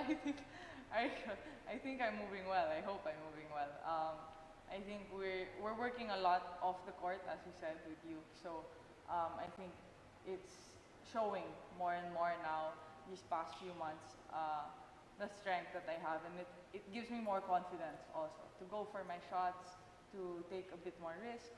I think I, I think I'm moving well. I hope I'm moving well. I think we're working a lot off the court, as you said, with you. So I think it's showing more and more now these past few months the strength that I have, and it gives me more confidence also to go for my shots, to take a bit more risk,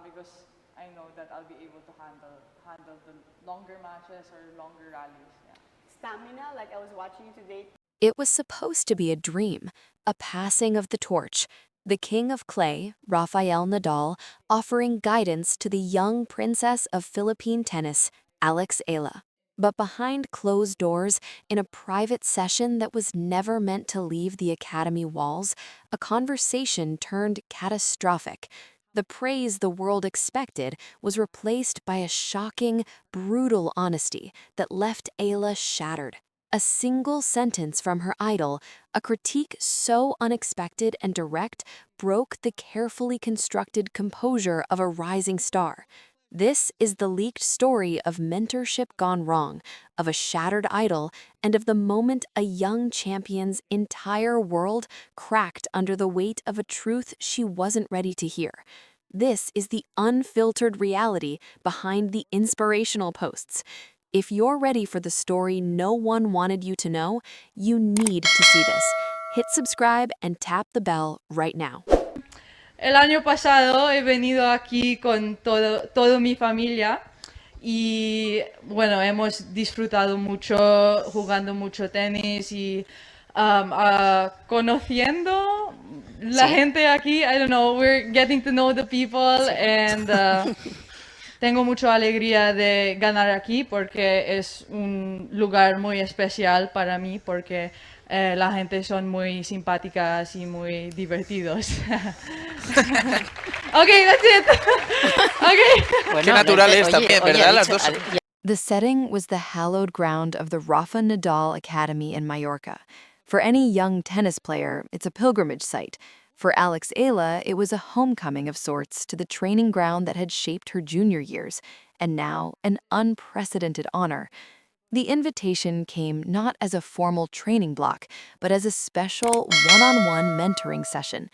because I know that I'll be able to handle the longer matches or longer rallies. Yeah. Stamina, like I was watching you today. It was supposed to be a dream, a passing of the torch. The king of clay, Rafael Nadal, offering guidance to the young princess of Philippine tennis, Alex Eala. But behind closed doors, in a private session that was never meant to leave the academy walls, a conversation turned catastrophic. The praise the world expected was replaced by a shocking, brutal honesty that left Ayla shattered. A single sentence from her idol, a critique so unexpected and direct, broke the carefully constructed composure of a rising star. This is the leaked story of mentorship gone wrong, of a shattered idol, and of the moment a young champion's entire world cracked under the weight of a truth she wasn't ready to hear. This is the unfiltered reality behind the inspirational posts. If you're ready for the story no one wanted you to know, you need to see this. Hit subscribe and tap the bell right now. El año pasado he venido aquí con todo mi familia y bueno, hemos disfrutado mucho, jugando mucho tenis y conociendo la gente aquí. I don't know, we're getting to know the people and tengo mucha alegría de ganar aquí porque es un lugar muy especial para mí porque la gente son muy simpáticas y muy divertidos. Okay, that's it. Okay. Qué natural es también, ¿verdad? Las dos. The setting was the hallowed ground of the Rafa Nadal Academy in Mallorca. For any young tennis player, it's a pilgrimage site. For Alex Eala, it was a homecoming of sorts to the training ground that had shaped her junior years, and now an unprecedented honor. The invitation came not as a formal training block, but as a special one-on-one mentoring session.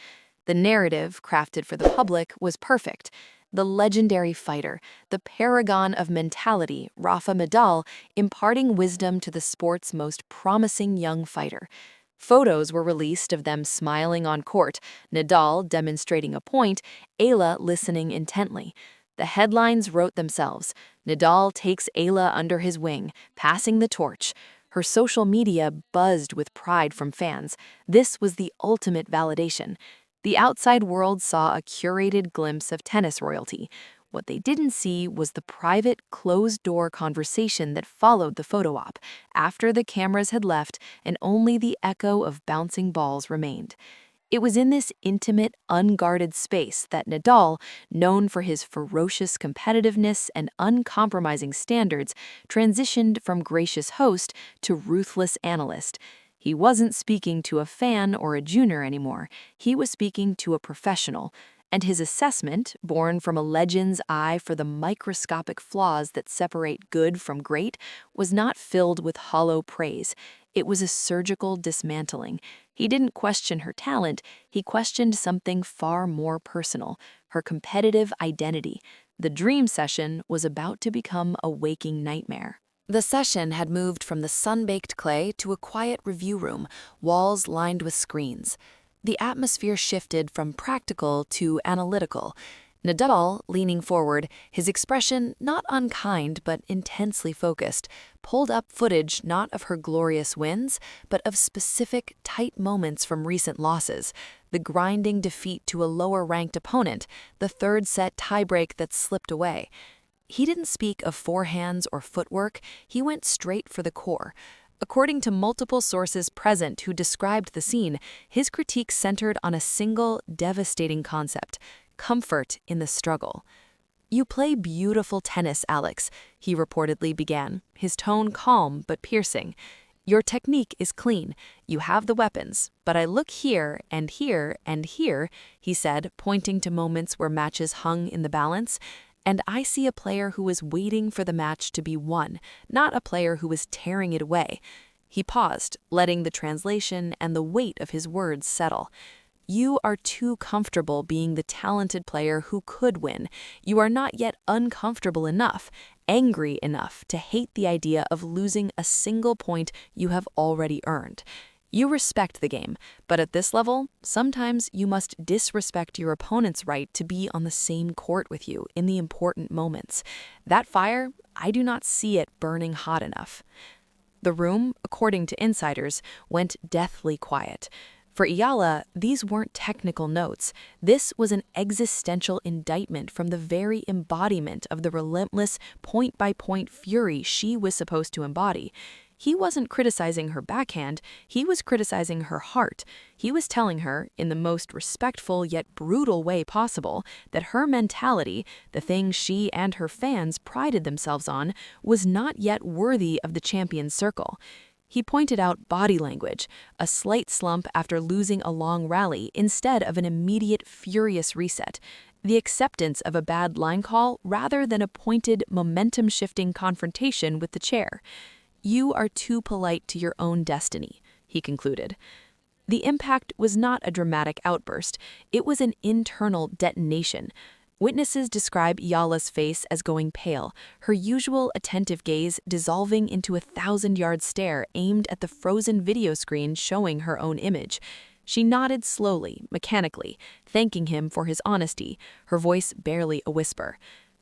The narrative, crafted for the public, was perfect. The legendary fighter, the paragon of mentality, Rafa Nadal, imparting wisdom to the sport's most promising young fighter. Photos were released of them smiling on court, Nadal demonstrating a point, Ayla listening intently. The headlines wrote themselves. Nadal takes Ayla under his wing, passing the torch. Her social media buzzed with pride from fans. This was the ultimate validation. The outside world saw a curated glimpse of tennis royalty. What they didn't see was the private, closed-door conversation that followed the photo op, after the cameras had left and only the echo of bouncing balls remained. It was in this intimate, unguarded space that Nadal, known for his ferocious competitiveness and uncompromising standards, transitioned from gracious host to ruthless analyst. He wasn't speaking to a fan or a junior anymore. He was speaking to a professional. And his assessment, born from a legend's eye for the microscopic flaws that separate good from great, was not filled with hollow praise. It was a surgical dismantling. He didn't question her talent, he questioned something far more personal, her competitive identity. The dream session was about to become a waking nightmare. The session had moved from the sun-baked clay to a quiet review room, walls lined with screens. The atmosphere shifted from practical to analytical. Nadal, leaning forward, his expression not unkind but intensely focused, pulled up footage not of her glorious wins, but of specific, tight moments from recent losses. The grinding defeat to a lower-ranked opponent, the third-set tiebreak that slipped away. He didn't speak of forehands or footwork, he went straight for the core. According to multiple sources present who described the scene, his critique centered on a single, devastating concept: comfort in the struggle. "You play beautiful tennis, Alex," he reportedly began, his tone calm but piercing. "Your technique is clean. You have the weapons. But I look here and here and here," he said, pointing to moments where matches hung in the balance, "and I see a player who is waiting for the match to be won, not a player who is tearing it away." He paused, letting the translation and the weight of his words settle. You are too comfortable being the talented player who could win. You are not yet uncomfortable enough, angry enough to hate the idea of losing a single point you have already earned. You respect the game, but at this level, sometimes you must disrespect your opponent's right to be on the same court with you in the important moments. That fire, I do not see it burning hot enough. The room, according to insiders, went deathly quiet. For Eala, these weren't technical notes. This was an existential indictment from the very embodiment of the relentless, point-by-point fury she was supposed to embody. He wasn't criticizing her backhand, he was criticizing her heart. He was telling her, in the most respectful yet brutal way possible, that her mentality, the thing she and her fans prided themselves on, was not yet worthy of the champion's circle. He pointed out body language, a slight slump after losing a long rally instead of an immediate furious reset, the acceptance of a bad line call rather than a pointed, momentum-shifting confrontation with the chair. You are too polite to your own destiny, he concluded. The impact was not a dramatic outburst, it was an internal detonation. Witnesses describe Eala's face as going pale, her usual attentive gaze dissolving into a 1,000-yard stare aimed at the frozen video screen showing her own image. She nodded slowly, mechanically, thanking him for his honesty, her voice barely a whisper.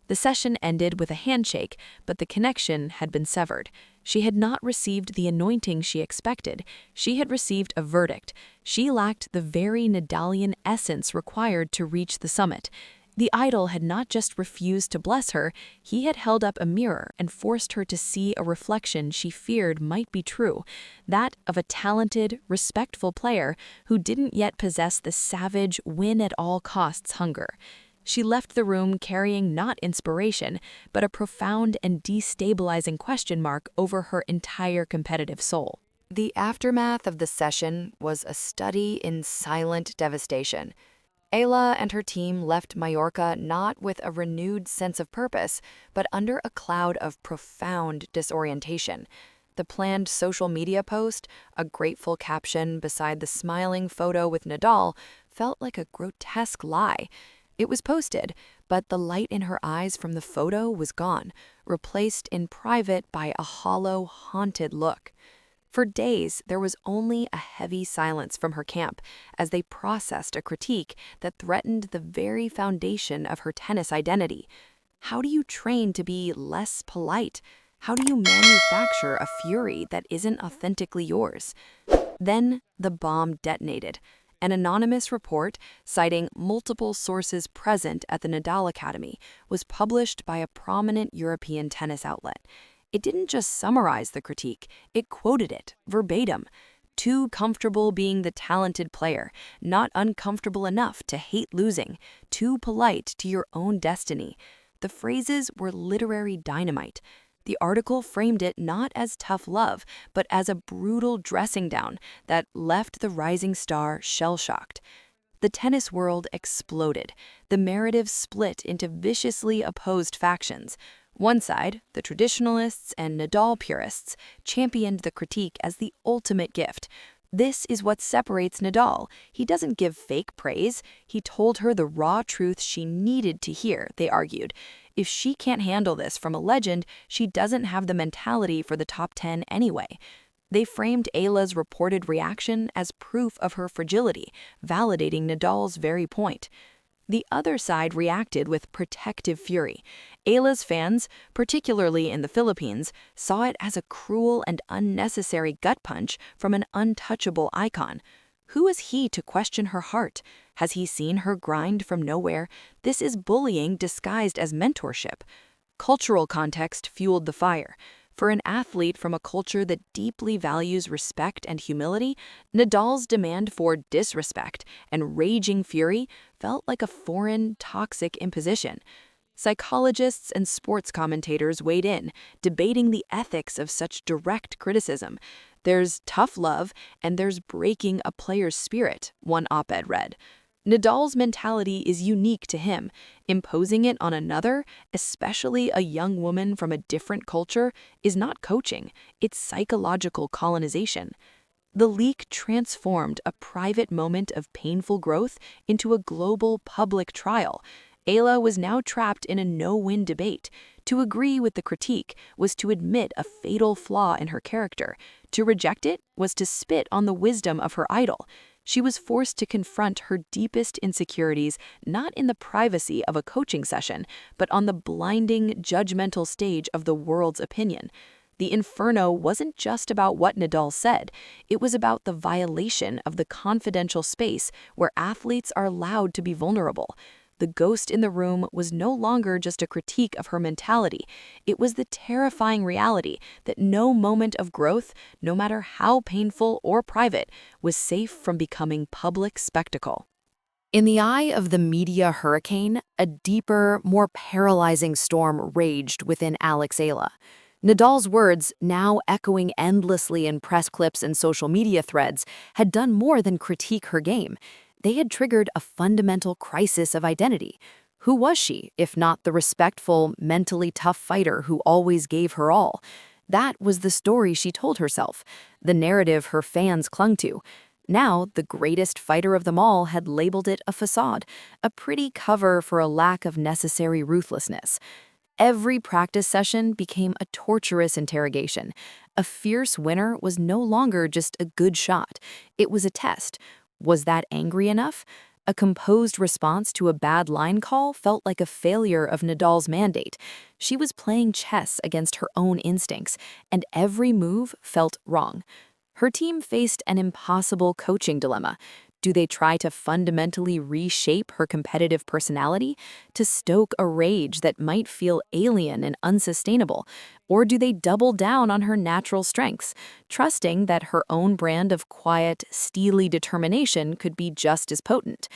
The session ended with a handshake, but the connection had been severed. She had not received the anointing she expected. She had received a verdict. She lacked the very Nadalian essence required to reach the summit. The idol had not just refused to bless her, he had held up a mirror and forced her to see a reflection she feared might be true, that of a talented, respectful player who didn't yet possess the savage, win-at-all-costs hunger. She left the room carrying not inspiration, but a profound and destabilizing question mark over her entire competitive soul. The aftermath of the session was a study in silent devastation. Eala and her team left Mallorca not with a renewed sense of purpose, but under a cloud of profound disorientation. The planned social media post, a grateful caption beside the smiling photo with Nadal, felt like a grotesque lie. It was posted, but the light in her eyes from the photo was gone, replaced in private by a hollow, haunted look. For days, there was only a heavy silence from her camp as they processed a critique that threatened the very foundation of her tennis identity. How do you train to be less polite? How do you manufacture a fury that isn't authentically yours? Then the bomb detonated. An anonymous report, citing multiple sources present at the Nadal Academy, was published by a prominent European tennis outlet. It didn't just summarize the critique, it quoted it, verbatim. Too comfortable being the talented player, not uncomfortable enough to hate losing, too polite to your own destiny. The phrases were literary dynamite. The article framed it not as tough love, but as a brutal dressing down that left the rising star shell-shocked. The tennis world exploded. The narrative split into viciously opposed factions. One side, the traditionalists and Nadal purists, championed the critique as the ultimate gift. This is what separates Nadal. He doesn't give fake praise. He told her the raw truth she needed to hear, they argued. If she can't handle this from a legend, she doesn't have the mentality for the top 10 anyway. They framed Eala's reported reaction as proof of her fragility, validating Nadal's very point. The other side reacted with protective fury. Eala's fans, particularly in the Philippines, saw it as a cruel and unnecessary gut punch from an untouchable icon. Who is he to question her heart? Has he seen her grind from nowhere? This is bullying disguised as mentorship. Cultural context fueled the fire. For an athlete from a culture that deeply values respect and humility, Nadal's demand for disrespect and raging fury felt like a foreign, toxic imposition. Psychologists and sports commentators weighed in, debating the ethics of such direct criticism. There's tough love, and there's breaking a player's spirit, one op-ed read. Nadal's mentality is unique to him. Imposing it on another, especially a young woman from a different culture, is not coaching, it's psychological colonization. The leak transformed a private moment of painful growth into a global public trial. Eala was now trapped in a no-win debate. To agree with the critique was to admit a fatal flaw in her character. To reject it was to spit on the wisdom of her idol. She was forced to confront her deepest insecurities not in the privacy of a coaching session, but on the blinding, judgmental stage of the world's opinion. The inferno wasn't just about what Nadal said, it was about the violation of the confidential space where athletes are allowed to be vulnerable. The ghost in the room was no longer just a critique of her mentality. It was the terrifying reality that no moment of growth, no matter how painful or private, was safe from becoming public spectacle. In the eye of the media hurricane, a deeper, more paralyzing storm raged within Alex Eala. Nadal's words, now echoing endlessly in press clips and social media threads, had done more than critique her game. They had triggered a fundamental crisis of identity. Who was she, if not the respectful, mentally tough fighter who always gave her all? That was the story she told herself, the narrative her fans clung to. Now, the greatest fighter of them all had labeled it a facade, a pretty cover for a lack of necessary ruthlessness. Every practice session became a torturous interrogation. A fierce winner was no longer just a good shot. It was a test. Was that angry enough? A composed response to a bad line call felt like a failure of Nadal's mandate. She was playing chess against her own instincts, and every move felt wrong. Her team faced an impossible coaching dilemma. Do they try to fundamentally reshape her competitive personality, to stoke a rage that might feel alien and unsustainable? Or do they double down on her natural strengths, trusting that her own brand of quiet, steely determination could be just as potent?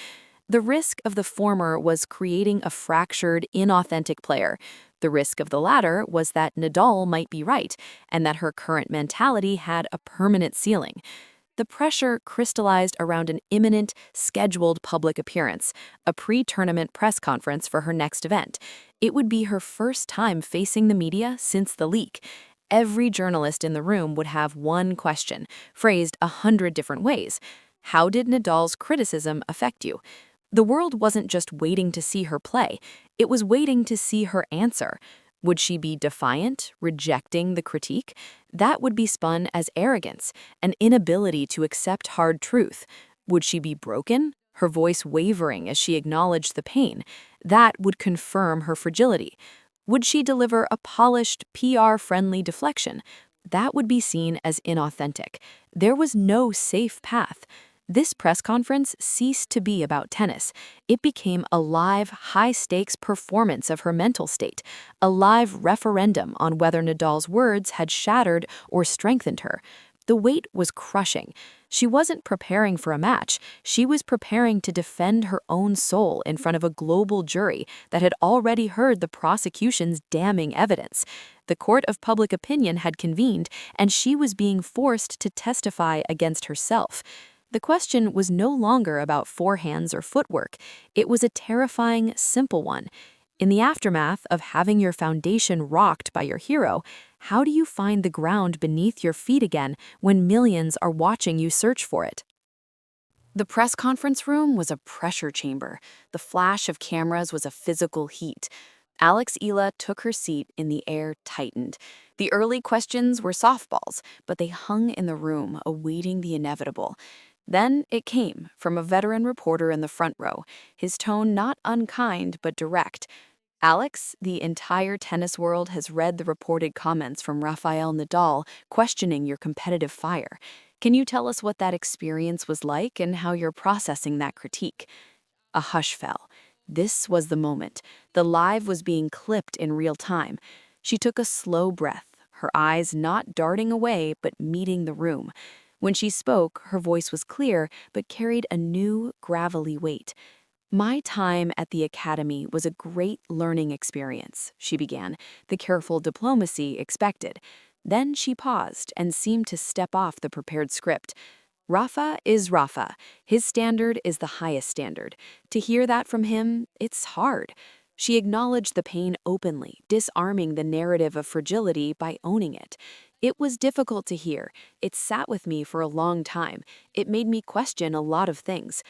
The risk of the former was creating a fractured, inauthentic player. The risk of the latter was that Nadal might be right, and that her current mentality had a permanent ceiling. The pressure crystallized around an imminent, scheduled public appearance, a pre-tournament press conference for her next event. It would be her first time facing the media since the leak. Every journalist in the room would have one question, phrased 100 different ways. How did Nadal's criticism affect you? The world wasn't just waiting to see her play, it was waiting to see her answer. Would she be defiant, rejecting the critique? That would be spun as arrogance, an inability to accept hard truth. Would she be broken, her voice wavering as she acknowledged the pain? That would confirm her fragility. Would she deliver a polished, PR-friendly deflection? That would be seen as inauthentic. There was no safe path. This press conference ceased to be about tennis. It became a live, high-stakes performance of her mental state, a live referendum on whether Nadal's words had shattered or strengthened her. The weight was crushing. She wasn't preparing for a match. She was preparing to defend her own soul in front of a global jury that had already heard the prosecution's damning evidence. The court of public opinion had convened, and she was being forced to testify against herself. The question was no longer about forehands or footwork. It was a terrifying, simple one. In the aftermath of having your foundation rocked by your hero, how do you find the ground beneath your feet again when millions are watching you search for it? The press conference room was a pressure chamber. The flash of cameras was a physical heat. Alex Eala took her seat and the air tightened. The early questions were softballs, but they hung in the room, awaiting the inevitable. Then it came from a veteran reporter in the front row, his tone not unkind but direct. Alex, the entire tennis world has read the reported comments from Rafael Nadal questioning your competitive fire. Can you tell us what that experience was like and how you're processing that critique? A hush fell. This was the moment. The live was being clipped in real time. She took a slow breath, her eyes not darting away but meeting the room. When she spoke, her voice was clear but carried a new, gravelly weight. My time at the academy was a great learning experience, she began, the careful diplomacy expected. Then she paused and seemed to step off the prepared script. Rafa is Rafa. His standard is the highest standard. To hear that from him, it's hard. She acknowledged the pain openly, disarming the narrative of fragility by owning it. It was difficult to hear. It sat with me for a long time. It made me question a lot of things.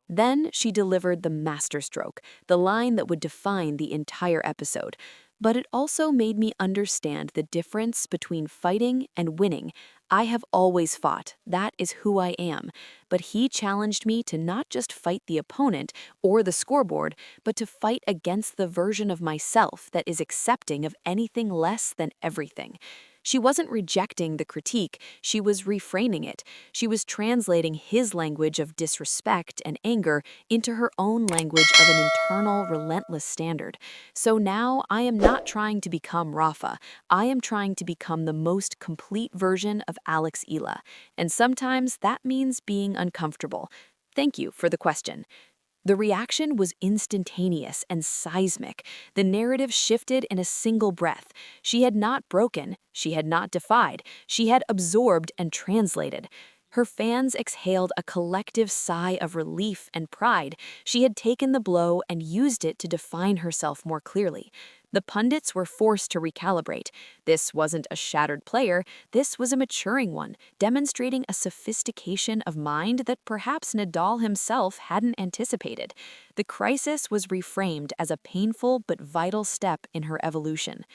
Then she delivered the masterstroke, the line that would define the entire episode. But it also made me understand the difference between fighting and winning. I have always fought. That is who I am. But he challenged me to not just fight the opponent or the scoreboard, but to fight against the version of myself that is accepting of anything less than everything. She wasn't rejecting the critique, she was reframing it. She was translating his language of disrespect and anger into her own language of an internal, relentless standard. So now I am not trying to become Rafa. I am trying to become the most complete version of Alex Eala. And sometimes that means being uncomfortable. Thank you for the question. The reaction was instantaneous and seismic. The narrative shifted in a single breath. She had not broken, she had not defied, she had absorbed and translated. Her fans exhaled a collective sigh of relief and pride. She had taken the blow and used it to define herself more clearly. The pundits were forced to recalibrate. This wasn't a shattered player, this was a maturing one, demonstrating a sophistication of mind that perhaps Nadal himself hadn't anticipated. The crisis was reframed as a painful but vital step in her evolution.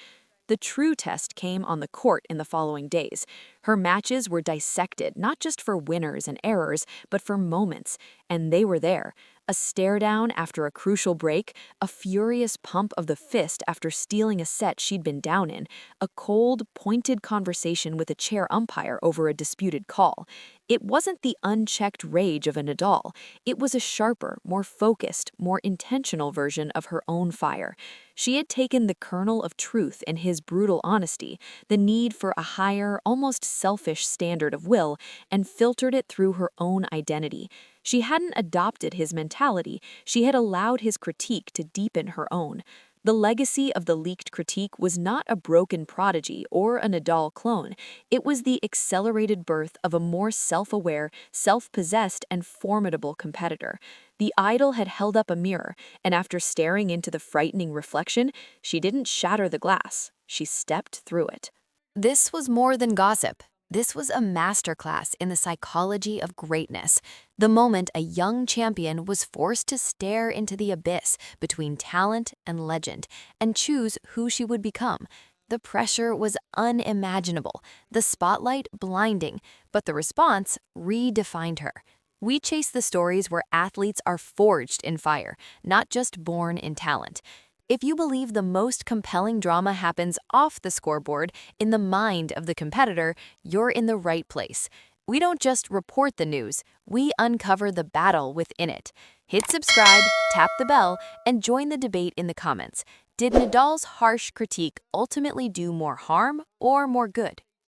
The true test came on the court in the following days. Her matches were dissected not just for winners and errors, but for moments, and they were there. A stare down after a crucial break, a furious pump of the fist after stealing a set she'd been down in, a cold, pointed conversation with a chair umpire over a disputed call. It wasn't the unchecked rage of a Nadal. It was a sharper, more focused, more intentional version of her own fire. She had taken the kernel of truth in his brutal honesty, the need for a higher, almost selfish standard of will, and filtered it through her own identity. She hadn't adopted his mentality, she had allowed his critique to deepen her own. The legacy of the leaked critique was not a broken prodigy or a Nadal clone. It was the accelerated birth of a more self-aware, self-possessed, and formidable competitor. The idol had held up a mirror, and after staring into the frightening reflection, she didn't shatter the glass. She stepped through it. This was more than gossip. This was a masterclass in the psychology of greatness. The moment a young champion was forced to stare into the abyss between talent and legend and choose who she would become. The pressure was unimaginable, the spotlight blinding, but the response redefined her. We chase the stories where athletes are forged in fire, not just born in talent. If you believe the most compelling drama happens off the scoreboard, in the mind of the competitor, you're in the right place. We don't just report the news, we uncover the battle within it. Hit subscribe, tap the bell, and join the debate in the comments. Did Nadal's harsh critique ultimately do more harm or more good?